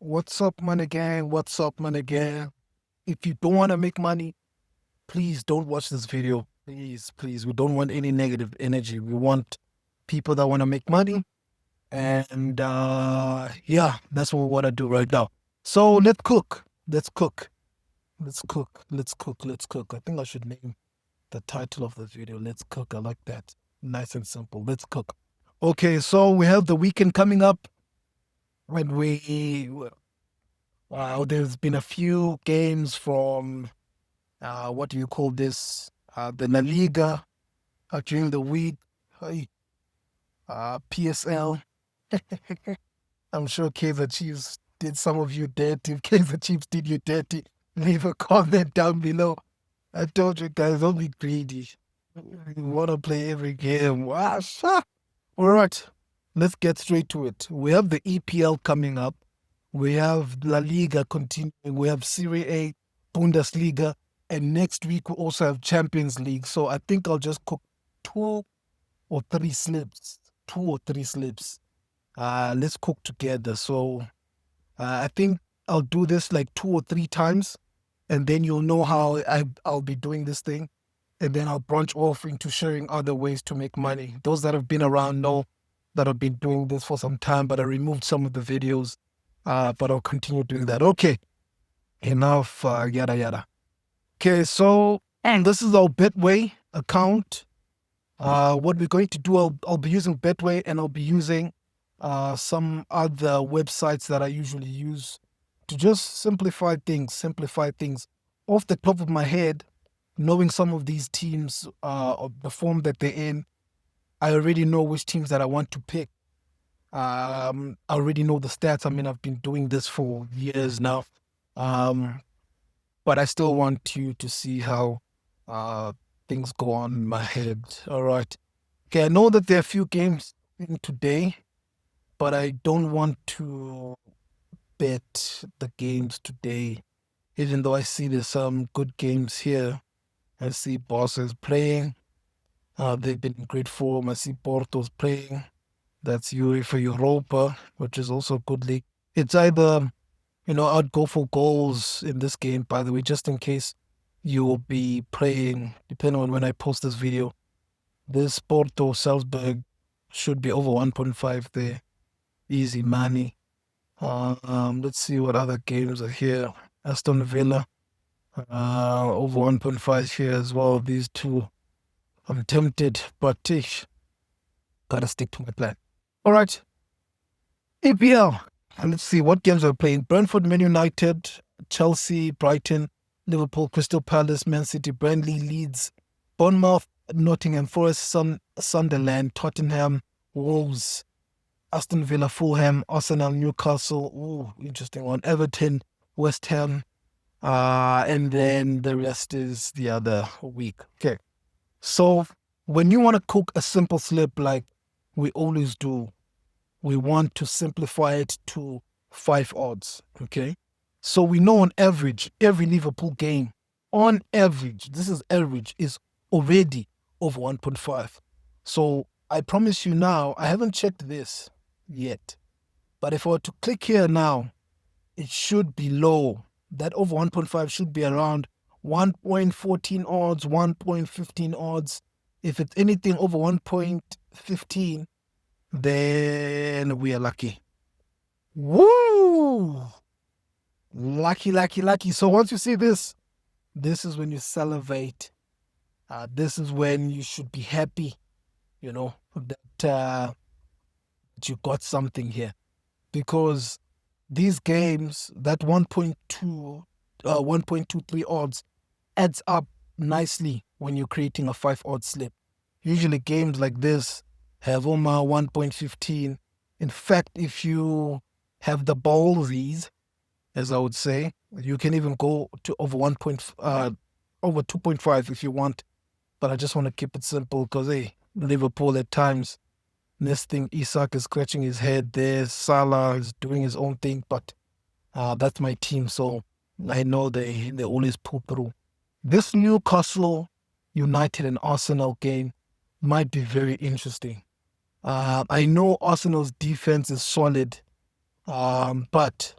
What's up, money gang? What's up, money gang? If you don't want to make money, please don't watch this video. Please, please. We don't want any negative energy. We want people that want to make money. And yeah, that's what we want to do right now. So let's cook. Let's cook. Let's cook. Let's cook. Let's cook. I think I should name the title of the video. Let's cook. I like that. Nice and simple. Let's cook. Okay, so we have the weekend coming up. When there's been a few games from what do you call this? The La Liga during the week. Hey, PSL. I'm sure Kaiser Chiefs did some of you dirty. If Kaiser Chiefs did you dirty, leave a comment down below. I told you guys, don't be greedy. You want to play every game. Wow, all right, let's get straight to it. We have the EPL coming up. We have La Liga continuing. We have Serie A, Bundesliga, and next week we also have Champions League. So I think I'll just cook two or three slips. Two or three slips. Let's cook together. So I think I'll do this like 2 or 3 times, and then you'll know how I'll be doing this thing. And then I'll branch off into sharing other ways to make money. Those that have been around know that I've been doing this for some time, but I removed some of the videos. But I'll continue doing that. Okay, enough yada yada. Okay, so this is our Betway account. What we're going to do, I'll be using Betway, and I'll be using some other websites that I usually use to just simplify things. Off the top of my head, knowing some of these teams, of the form that they're in, I already know which teams that I want to pick. I already know the stats. I mean, I've been doing this for years now. But I still want you to see how things go on in my head. All right. Okay, I know that there are a few games in today, but I don't want to bet the games today, even though I see there's some good games here. I see Bosses playing. They've been in great form. I see Porto's playing. That's UEFA Europa, which is also a good league. It's either, I'd go for goals in this game, by the way, just in case you will be playing, depending on when I post this video. This Porto Salzburg should be over 1.5 there. Easy money. Let's see what other games are here. Aston Villa, over 1.5 here as well. These two, I'm tempted, but gotta stick to my plan. All right, EPL. And let's see what games are playing. Brentford, Man United, Chelsea, Brighton, Liverpool, Crystal Palace, Man City, Burnley, Leeds, Bournemouth, Nottingham Forest, Sunderland, Tottenham, Wolves, Aston Villa, Fulham, Arsenal, Newcastle. Ooh, interesting one. Everton, West Ham, and then the rest is the other week. Okay. So when you want to cook a simple slip like we always do, we want to simplify it to 5 odds. Okay. So we know on average, every Liverpool game, on average, this is average, is already over 1.5. So I promise you now, I haven't checked this yet. But if I were to click here now, it should be low. That over 1.5 should be around 1.14 odds, 1.15 odds. If it's anything over 1.15, then we are lucky. Woo! Lucky, lucky, lucky. So once you see this, this is when you salivate. This is when you should be happy, that you got something here. Because these games, that 1.23 odds adds up nicely when you're creating a 5 odd slip. Usually games like this have over 1.15. In fact, if you have the ballsies, as I would say, you can even go to over over 2.5 if you want. But I just want to keep it simple because, hey, Liverpool at times, this thing, Isak is scratching his head there. Salah is doing his own thing, but that's my team, so I know they always pull through. This Newcastle United and Arsenal game might be very interesting. I know Arsenal's defense is solid, but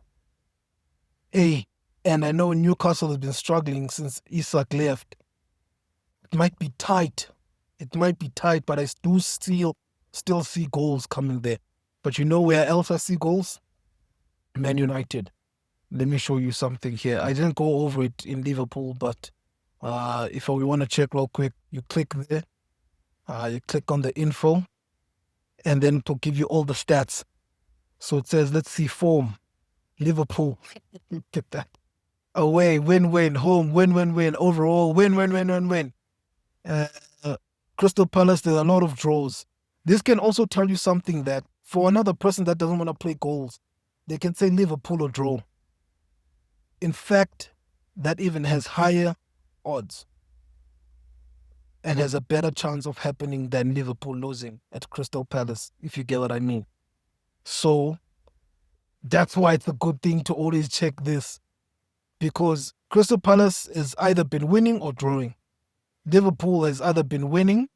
Hey, and I know Newcastle has been struggling since Isak left. It might be tight. It might be tight, but I do still see goals coming there. But you know where else I see goals? Man United. Let me show you something here. I didn't go over it in Liverpool, but if we want to check real quick, you click there, you click on the info, and then it'll give you all the stats. So it says, let's see, form. Liverpool. Look at that. Away, win-win. Home, win-win-win. Overall, win-win-win-win-win. Uh, uh, Crystal Palace, there's a lot of draws. This can also tell you something that for another person that doesn't want to play goals, they can say Liverpool or draw. In fact, that even has higher odds and has a better chance of happening than Liverpool losing at Crystal Palace, if you get what I mean. So that's why it's a good thing to always check this, because Crystal Palace has either been winning or drawing. Liverpool has either been winning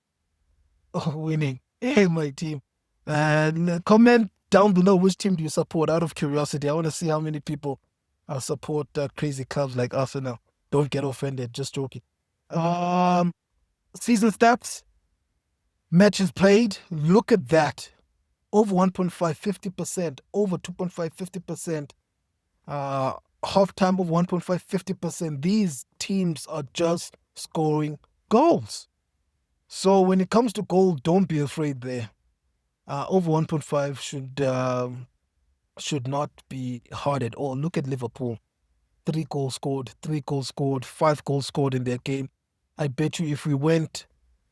or winning. Hey, my team. And comment down below, which team do you support, out of curiosity. I want to see how many people support crazy clubs like Arsenal. Don't get offended, just joking. Season stats, matches played. Look at that. Over 1.5, 50%. Over 2.5, 50%. Half time of 1.5, 50%. These teams are just scoring goals. So when it comes to goal, don't be afraid there. Over 1.5 should not be hard at all. Look at Liverpool. 3 goals scored, 3 goals scored, 5 goals scored in their game. I bet you if we went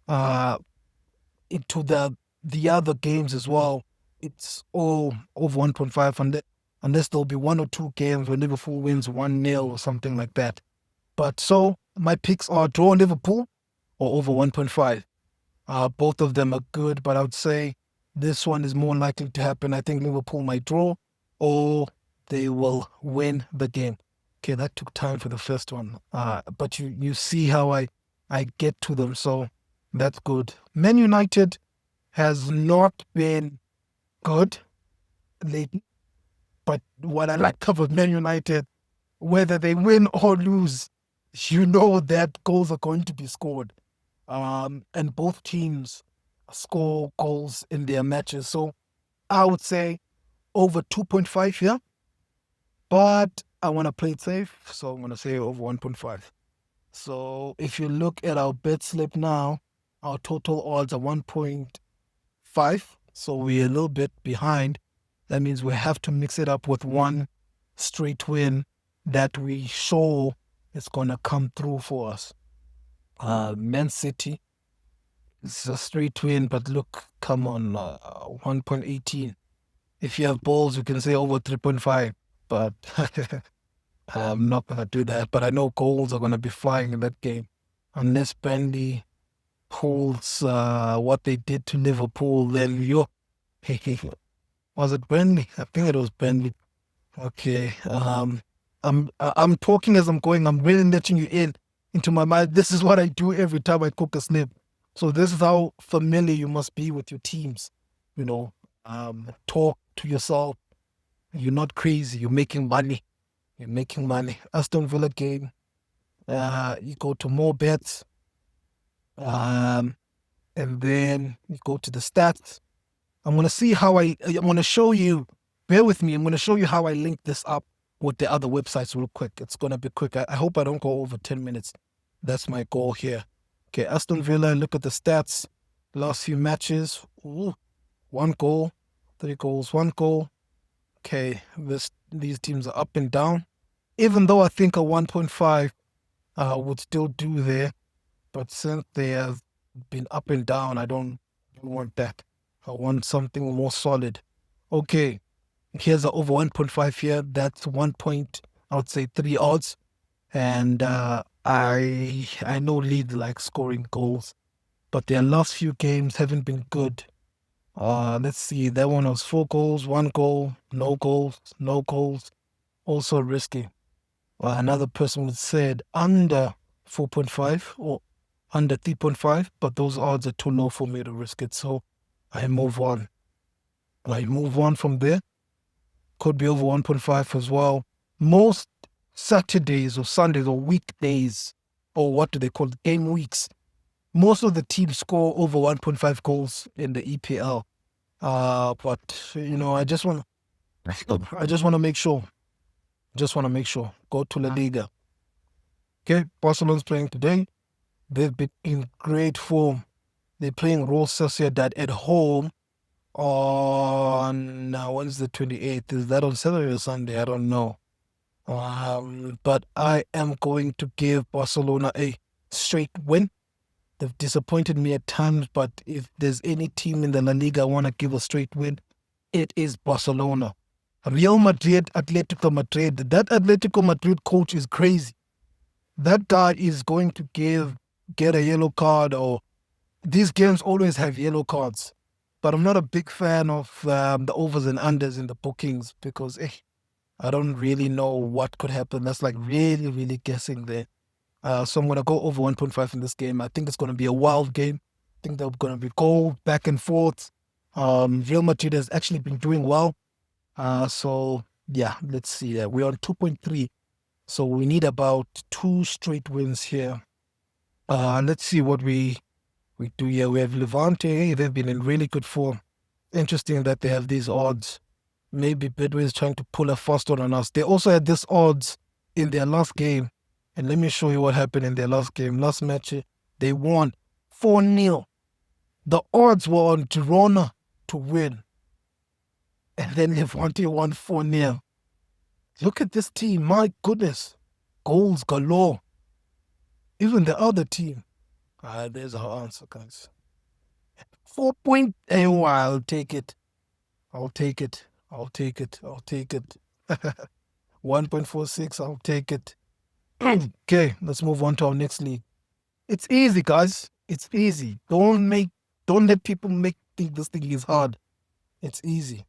into the other games as well, it's all over 1.5, unless there'll be 1 or 2 games where Liverpool wins 1-0 or something like that. But so my picks are draw Liverpool or over 1.5. Both of them are good, but I would say this one is more likely to happen. I think Liverpool might draw or they will win the game. Okay, that took time for the first one. But you see how I get to them, so that's good. Man United has not been good lately, but what I like about Man United, whether they win or lose, you know that goals are going to be scored. And both teams score goals in their matches. So I would say over 2.5 here, but I want to play it safe, so I'm going to say over 1.5. So if you look at our bet slip now, our total odds are 1.5. So we're a little bit behind. That means we have to mix it up with one straight win that we show is going to come through for us. Man City, it's a straight win, but look, come on, 1.18. If you have balls, you can say over 3.5, but I'm not going to do that. But I know goals are going to be flying in that game. Unless Burnley pulls what they did to Liverpool, then you was it Burnley? I think it was Burnley. Okay. I'm talking as I'm going. I'm really letting you into my mind. This is what I do every time I cook a snip. So this is how familiar you must be with your teams. You know, talk to yourself. You're not crazy. You're making money. You're making money. Aston Villa game. You go to more bets. And then you go to the stats. I'm going to see how I'm going to show you, bear with me, I'm going to show you how I link this up with the other websites real quick. It's going to be quick. I hope I don't go over 10 minutes. That's my goal here. Okay, Aston Villa, look at the stats. Last few matches, 1 goal, 3 goals, 1 goal. Okay, these teams are up and down. Even though I think a 1.5 would still do there, but since they have been up and down, I don't want that. I want something more solid. Okay, here's a over 1.5 here. That's 1 point, I would say 3 odds. And I know Leeds like scoring goals, but their last few games haven't been good. Let's see, that one was 4 goals, 1 goal, no goals, no goals. Also risky. Another person would said under 4.5 or under 3.5, but those odds are too low for me to risk it. So I move on. I move on from there. Could be over 1.5 as well. Most Saturdays or Sundays or weekdays, or what do they call it? Game weeks. Most of the teams score over 1.5 goals in the EPL. But I just want to make sure. Just want to make sure. Go to La Liga. Okay, Barcelona's playing today. They've been in great form. They're playing Real Sociedad at home on when's the 28th? Is that on Saturday or Sunday? I don't know. But I am going to give Barcelona a straight win. They've disappointed me at times, but if there's any team in the La Liga I want to give a straight win, it is Barcelona. Real Madrid, Atletico Madrid. That Atletico Madrid coach is crazy. That guy is going to get a yellow card, or these games always have yellow cards. But I'm not a big fan of the overs and unders in the bookings because I don't really know what could happen. That's like really, really guessing there. So I'm going to go over 1.5 in this game. I think it's going to be a wild game. I think they're going to be goal back and forth. Real Madrid has actually been doing well. So yeah, let's see that. We're on 2.3. So we need about 2 straight wins here. Let's see what we do here. We have Levante. They've been in really good form. Interesting that they have these odds. Maybe Betway is trying to pull a fast one on us. They also had this odds in their last game. And let me show you what happened in their last game. Last match, they won 4-0. The odds were on Girona to win. And then Levante won 4-0. Look at this team. My goodness. Goals galore. Even the other team. There's our answer, guys. 4 point. Oh, I'll take it. I'll take it. I'll take it. I'll take it. 1.46. I'll take it. Okay, let's move on to our next league. It's easy, guys. It's easy. Don't let people think this thing is hard. It's easy.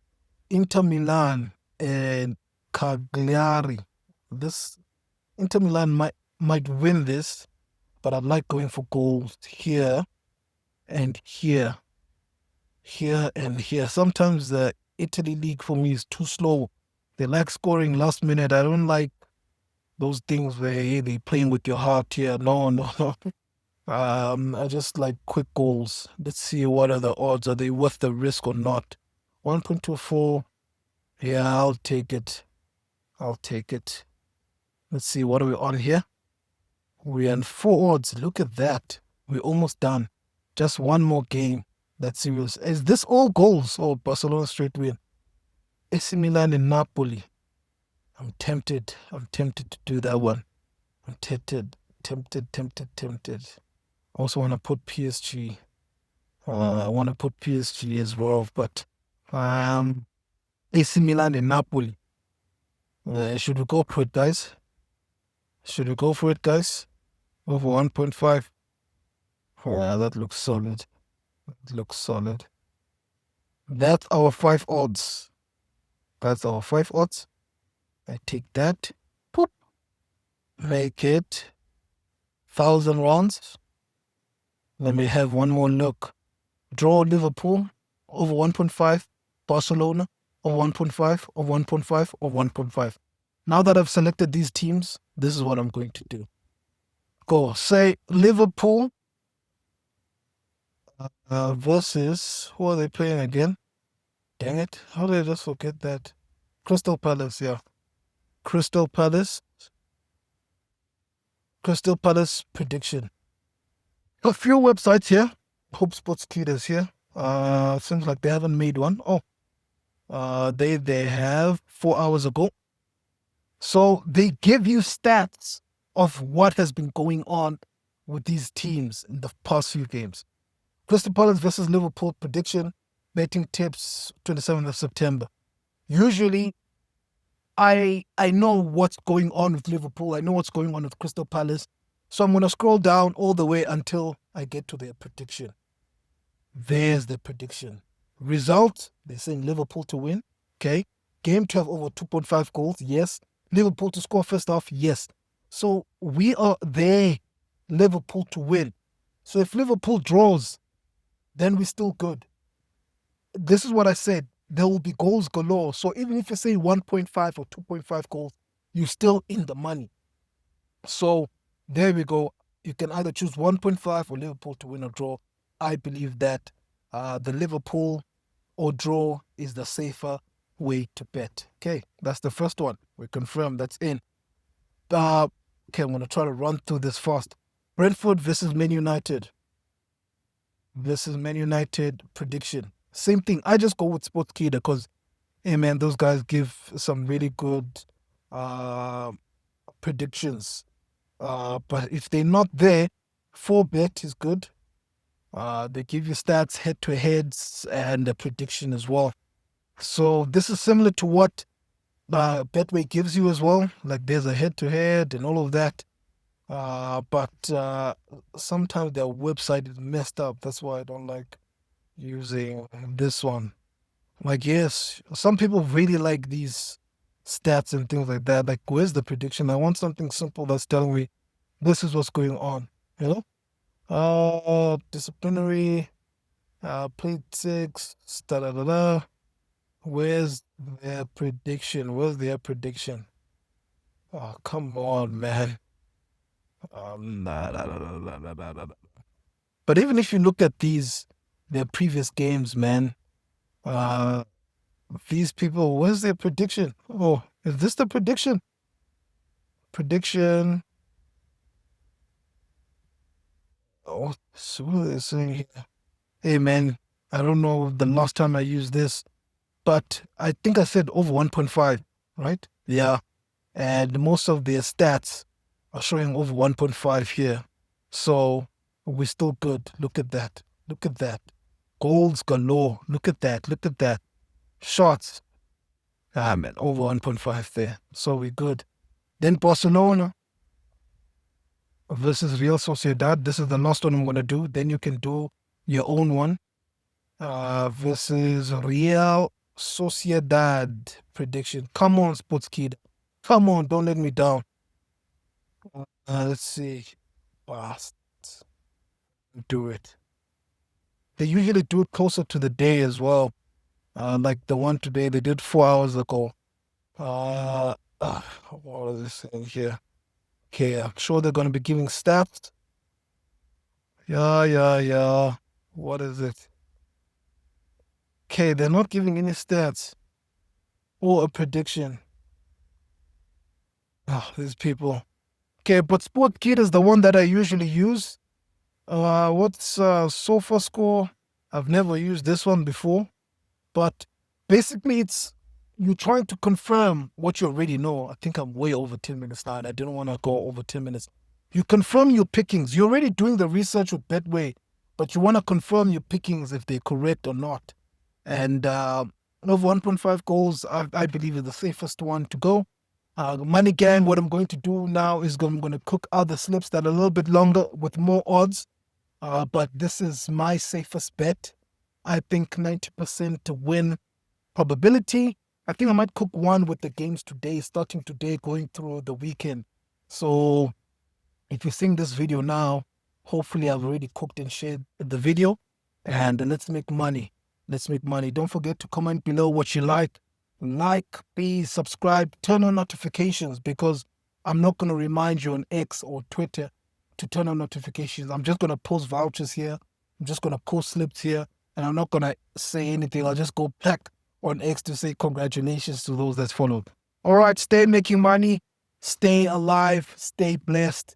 Inter Milan and Cagliari. This Inter Milan might win this, but I like going for goals here and here, here and here. Sometimes the Italy league for me is too slow. They like scoring last minute. I don't like those things where they playing with your heart here. No, no, no. I just like quick goals. Let's see what are the odds. Are they worth the risk or not? 1.24. Yeah, I'll take it. I'll take it. Let's see, what are we on here? We're on 4 odds. Look at that. We're almost done. Just one more game. That's serious. Is this all goals or Barcelona straight win? AC Milan and Napoli. I'm tempted. I'm tempted to do that one. I'm tempted. I also want to put PSG. I want to put PSG as well, but AC Milan and Napoli. Should we go for it, guys? Should we go for it, guys? Over 1.5. Yeah, that looks solid. That looks solid. That's our 5 odds. That's our 5 odds. I take that. Poop. Make it 1,000 rounds. Let me have one more look. Draw Liverpool over 1.5. Barcelona over 1.5 or 1.5 or 1.5. Now that I've selected these teams, this is what I'm going to do. Go. Say Liverpool versus, who are they playing again? Dang it. How did I just forget that? Crystal Palace, yeah. Crystal Palace prediction. A few websites here. Hope Sports Kid is here. Seems like they haven't made one. They have 4 hours ago. So they give you stats of what has been going on with these teams in the past few games. Crystal Palace versus Liverpool prediction, betting tips, 27th of September. Usually, I know what's going on with Liverpool. I know what's going on with Crystal Palace. So I'm going to scroll down all the way until I get to their prediction. There's the prediction. Result, they're saying Liverpool to win. Okay. Game to have over 2.5 goals. Yes. Liverpool to score first half. Yes. So we are there. Liverpool to win. So if Liverpool draws, then we're still good. This is what I said. There will be goals galore. So even if you say 1.5 or 2.5 goals, you're still in the money. So there we go. You can either choose 1.5 or Liverpool to win or draw. I believe that the Liverpool or draw is the safer way to bet. Okay, that's the first one. We confirm that's in. Okay, I'm going to try to run through this fast. Brentford versus Man United. This is Man United prediction. Same thing. I just go with Sportkey because, hey man, those guys give some really good uh, predictions. But if they're not there, 4bet is good. They give you stats, head to heads, and a prediction as well. So this is similar to what Betway gives you as well. Like there's a head to head and all of that. But sometimes their website is messed up. That's why I don't like using this one. Like, yes, some people really like these stats and things like that. Like, where's the prediction? I want something simple that's telling me this is what's going on. You know? Disciplinary, played six, da da da da. Where's their prediction? Where's their prediction? Oh, come on, man. Nah, nah, nah, nah, nah, nah, nah, nah. But even if you look at their previous games, man, uh, these people, where's their prediction? Oh, is this the prediction? Prediction. Oh, so what are they saying here? Hey, man, I don't know the last time I used this, but I think I said over 1.5, right? Yeah. And most of their stats are showing over 1.5 here. So we're still good. Look at that. Look at that. Goals galore. Look at that. Look at that. Shots. Ah, man, over 1.5 there. So we're good. Then Barcelona versus Real Sociedad. This is the last one I'm going to do. Then you can do your own one. Versus Real Sociedad prediction. Come on, Sports Kid. Come on, don't let me down. Let's see. Bastards. Do it. They usually do it closer to the day as well. Like the one today, they did 4 hours ago. What is this in here? Okay, I'm sure they're going to be giving stats. Yeah, yeah, yeah. What is it? Okay, they're not giving any stats or a prediction. Oh, these people. Okay, but Sportkit is the one that I usually use. What's Sofa Score? I've never used this one before, but basically it's you're trying to confirm what you already know. I think I'm way over 10 minutes now, and I didn't want to go over 10 minutes. You confirm your pickings. You're already doing the research with Betway, but you want to confirm your pickings if they're correct or not. And over 1.5 goals, I believe, is the safest one to go. Money gang, what I'm going to do now is I'm going to cook other slips that are a little bit longer with more odds. But this is my safest bet. I think 90% to win probability. I think I might cook one with the games today, starting today, going through the weekend. So if you're seeing this video now, hopefully I've already cooked and shared the video. And let's make money. Let's make money. Don't forget to comment below what you like. Like, please subscribe, turn on notifications because I'm not going to remind you on X or Twitter to turn on notifications. I'm just going to post vouchers here. I'm just going to post slips here. And I'm not going to say anything. I'll just go back on X to say congratulations to those that followed. All right, stay making money, stay alive, stay blessed.